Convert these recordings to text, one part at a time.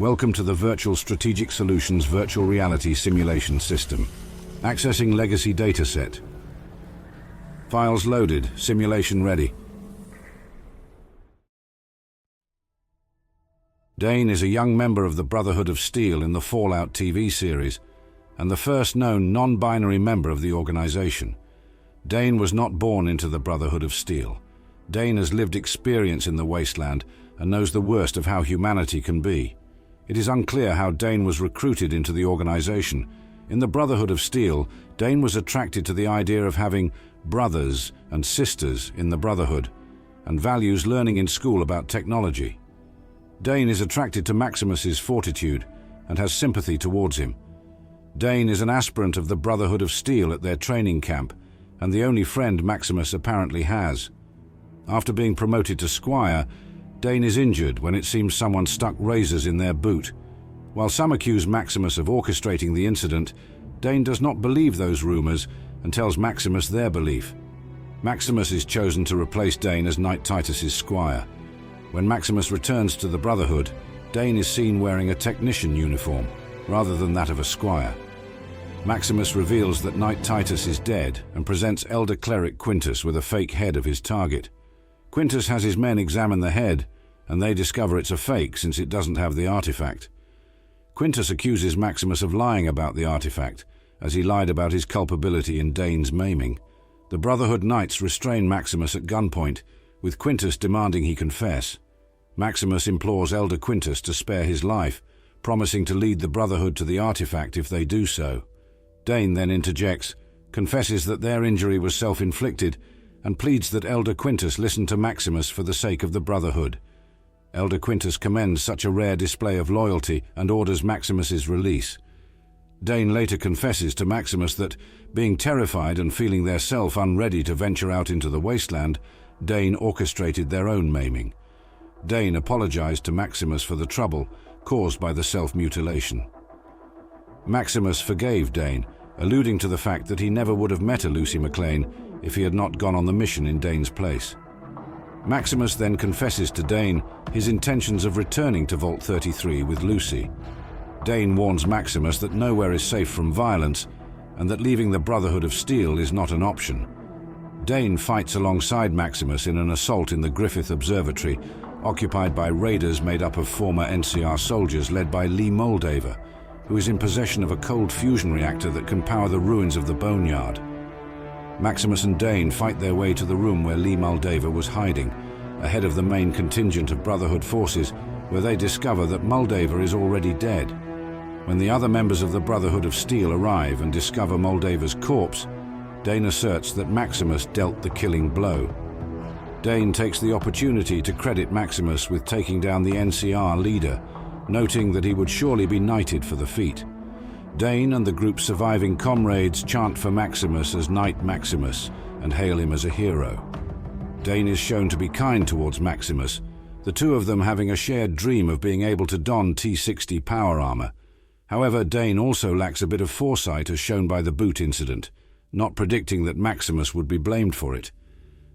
Welcome to the Virtual Strategic Solutions Virtual Reality Simulation System. Accessing Legacy Dataset. Files loaded. Simulation ready. Dane is a young member of the Brotherhood of Steel in the Fallout TV series, and the first known non-binary member of the organization. Dane was not born into the Brotherhood of Steel. Dane has lived experience in the wasteland and knows the worst of how humanity can be. It is unclear how Dane was recruited into the organization. In the Brotherhood of Steel, Dane was attracted to the idea of having brothers and sisters in the Brotherhood, and values learning in school about technology. Dane is attracted to Maximus's fortitude and has sympathy towards him. Dane is an aspirant of the Brotherhood of Steel at their training camp, and the only friend Maximus apparently has. After being promoted to Squire, Dane is injured when it seems someone stuck razors in their boot. While some accuse Maximus of orchestrating the incident, Dane does not believe those rumors and tells Maximus their belief. Maximus is chosen to replace Dane as Knight Titus's Squire. When Maximus returns to the Brotherhood, Dane is seen wearing a technician uniform rather than that of a Squire. Maximus reveals that Knight Titus is dead and presents Elder Cleric Quintus with a fake head of his target. Quintus has his men examine the head, and they discover it's a fake since it doesn't have the artifact. Quintus accuses Maximus of lying about the artifact, as he lied about his culpability in Dane's maiming. The Brotherhood Knights restrain Maximus at gunpoint, with Quintus demanding he confess. Maximus implores Elder Quintus to spare his life, promising to lead the Brotherhood to the artifact if they do so. Dane then interjects, confesses that their injury was self-inflicted, and pleads that Elder Quintus listen to Maximus for the sake of the Brotherhood. Elder Quintus commends such a rare display of loyalty and orders Maximus's release. Dane later confesses to Maximus that, being terrified and feeling theirself unready to venture out into the wasteland, Dane orchestrated their own maiming. Dane apologized to Maximus for the trouble caused by the self-mutilation. Maximus forgave Dane, alluding to the fact that he never would have met a Lucy McLean if he had not gone on the mission in Dane's place. Maximus then confesses to Dane his intentions of returning to Vault 33 with Lucy. Dane warns Maximus that nowhere is safe from violence and that leaving the Brotherhood of Steel is not an option. Dane fights alongside Maximus in an assault in the Griffith Observatory, occupied by raiders made up of former NCR soldiers led by Lee Moldaver, who is in possession of a cold fusion reactor that can power the ruins of the Boneyard. Maximus and Dane fight their way to the room where Lee Moldaver was hiding, ahead of the main contingent of Brotherhood forces, where they discover that Moldaver is already dead. When the other members of the Brotherhood of Steel arrive and discover Moldaver's corpse, Dane asserts that Maximus dealt the killing blow. Dane takes the opportunity to credit Maximus with taking down the NCR leader, noting that he would surely be knighted for the feat. Dane and the group's surviving comrades chant for Maximus as Knight Maximus and hail him as a hero. Dane is shown to be kind towards Maximus, the two of them having a shared dream of being able to don T-60 power armor. However, Dane also lacks a bit of foresight as shown by the boot incident, not predicting that Maximus would be blamed for it.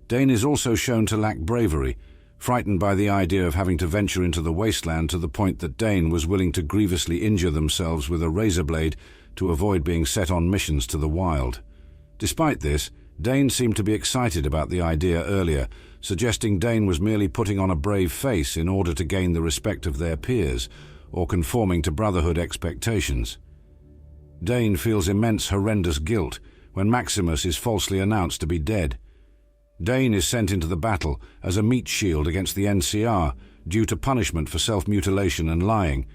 Dane is also shown to lack bravery, frightened by the idea of having to venture into the wasteland to the point that Dane was willing to grievously injure themselves with a razor blade to avoid being set on missions to the wild. Despite this, Dane seemed to be excited about the idea earlier, suggesting Dane was merely putting on a brave face in order to gain the respect of their peers, or conforming to Brotherhood expectations. Dane feels immense horrendous guilt when Maximus is falsely announced to be dead. Dane is sent into the battle as a meat shield against the NCR due to punishment for self-mutilation and lying,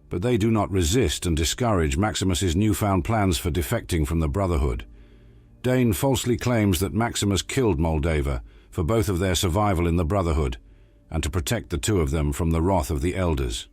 but they do not resist and discourage Maximus's newfound plans for defecting from the Brotherhood. Dane falsely claims that Maximus killed Moldaver for both of their survival in the Brotherhood and to protect the two of them from the wrath of the Elders.